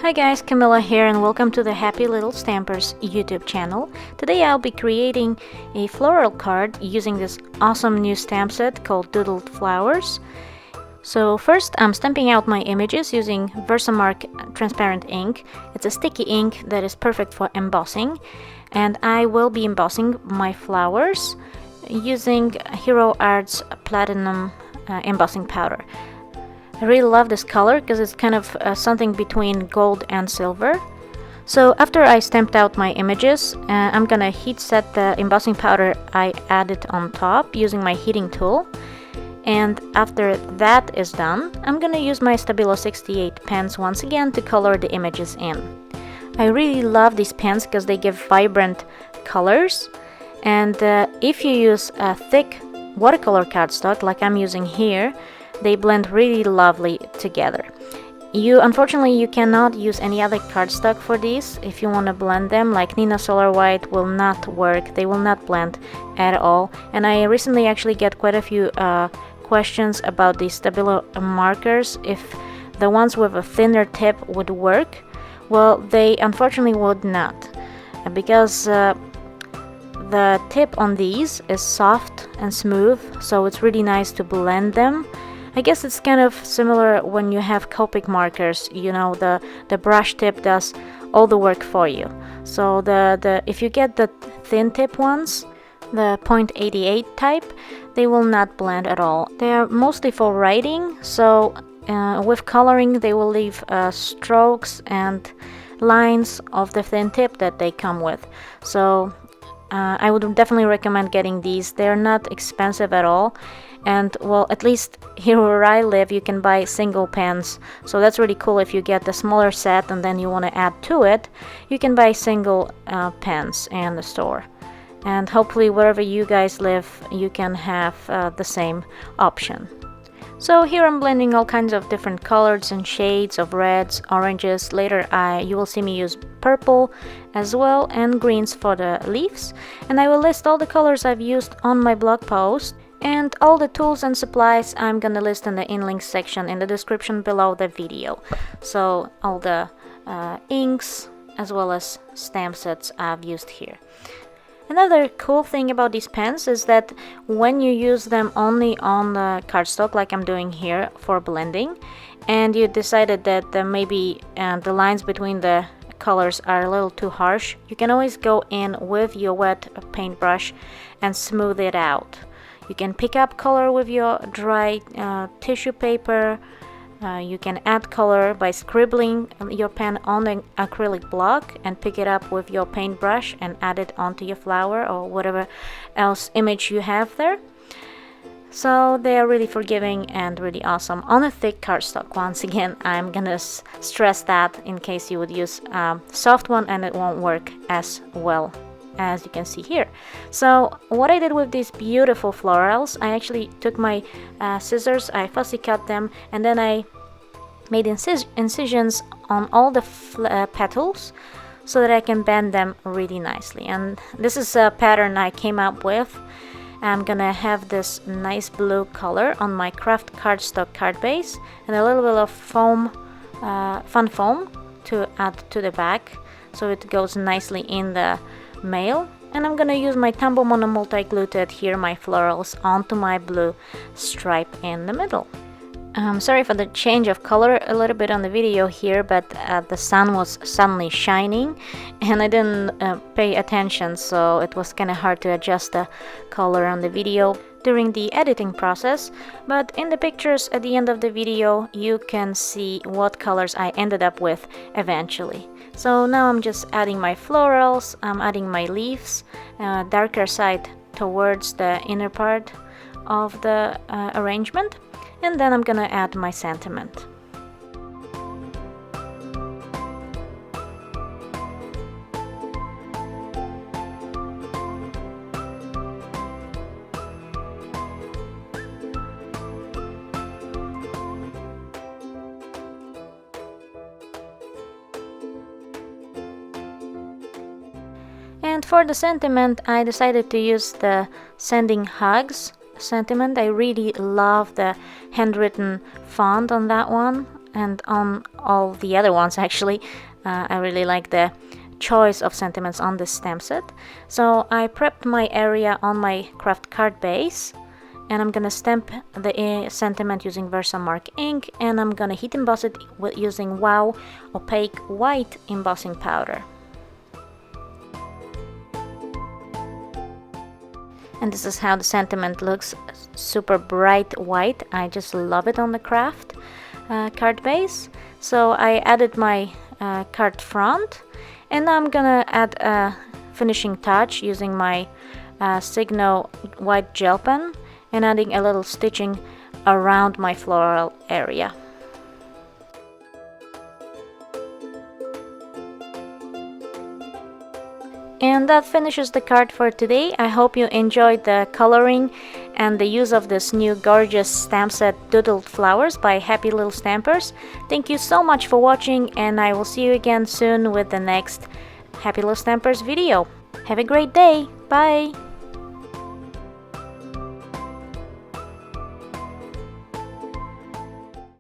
Hi guys, Camilla here and welcome to the Happy Little Stampers YouTube channel. Today I'll be creating a floral card using this awesome new stamp set called Doodled Flowers. So first I'm stamping out my images using Versamark transparent ink. It's a sticky ink that is perfect for embossing, and I will be embossing my flowers using Hero Art's Platinum embossing powder. I really love this color because it's kind of something between gold and silver. So after I stamped out my images, I'm gonna heat set the embossing powder I added on top using my heating tool. And after that is done, I'm gonna use my Stabilo 68 pens once again to color the images in. I really love these pens because they give vibrant colors. And if you use a thick watercolor cardstock like I'm using here, they blend really lovely together. Unfortunately, you cannot use any other cardstock for these if you want to blend them, like Nina Solar White will not work. They will not blend at all. And I recently actually get quite a few questions about the Stabilo markers, if the ones with a thinner tip would work. Well, they unfortunately would not, because the tip on these is soft and smooth, so it's really nice to blend them. I guess it's kind of similar when you have Copic markers, you know, the brush tip does all the work for you. So if you get the thin tip ones, the 0.88 type, they will not blend at all. They are mostly for writing, so with coloring they will leave strokes and lines of the thin tip that they come with. So I would definitely recommend getting these. They're not expensive at all. And well, at least here where I live, you can buy single pens. So that's really cool. If you get the smaller set and then you want to add to it, you can buy single pens in the store. And hopefully wherever you guys live, you can have the same option. So here I'm blending all kinds of different colors and shades of reds, oranges. Later you will see me use purple as well, and greens for the leaves. And I will list all the colors I've used on my blog post. And all the tools and supplies I'm gonna list in the in-links section in the description below the video. So all the inks as well as stamp sets I've used here. Another cool thing about these pens is that when you use them only on the cardstock, like I'm doing here for blending, and you decided that maybe the lines between the colors are a little too harsh, you can always go in with your wet paintbrush and smooth it out. You can pick up color with your dry tissue paper. You can add color by scribbling your pen on the acrylic block and pick it up with your paintbrush and add it onto your flower or whatever else image you have there. So they are really forgiving and really awesome on a thick cardstock. Once again, I'm gonna stress that in case you would use a soft one and it won't work as well, as you can see here. So what I did with these beautiful florals, I actually took my scissors, I fussy cut them, and then I made incisions on all the petals so that I can bend them really nicely. And this is a pattern I came up with. I'm gonna have this nice blue color on my craft cardstock card base and a little bit of foam, fun foam to add to the back so it goes nicely in the mail. And I'm gonna use my Tombow Mono multi-glue to adhere my florals onto my blue stripe in the middle. Sorry for the change of color a little bit on the video here, but the sun was suddenly shining and I didn't pay attention, so it was kind of hard to adjust the color on the video during the editing process. But in the pictures at the end of the video, you can see what colors I ended up with eventually. So now I'm just adding my florals, I'm adding my leaves, darker side towards the inner part of the arrangement, and then I'm gonna add my sentiment. And for the sentiment, I decided to use the Sending Hugs sentiment. I really love the handwritten font on that one. and on all the other ones actually. I really like the choice of sentiments on this stamp set. So I prepped my area on my craft card base, and I'm gonna stamp the sentiment using Versamark ink, and I'm gonna heat emboss it using Wow opaque white embossing powder. And this is how the sentiment looks, super bright white. I just love it on the craft card base. So I added my card front, and now I'm gonna add a finishing touch using my Signo white gel pen and adding a little stitching around my floral area. And that finishes the card for today. I hope you enjoyed the coloring and the use of this new gorgeous stamp set Doodled Flowers by Happy Little Stampers. Thank you so much for watching, and I will see you again soon with the next Happy Little Stampers video. Have a great day. Bye!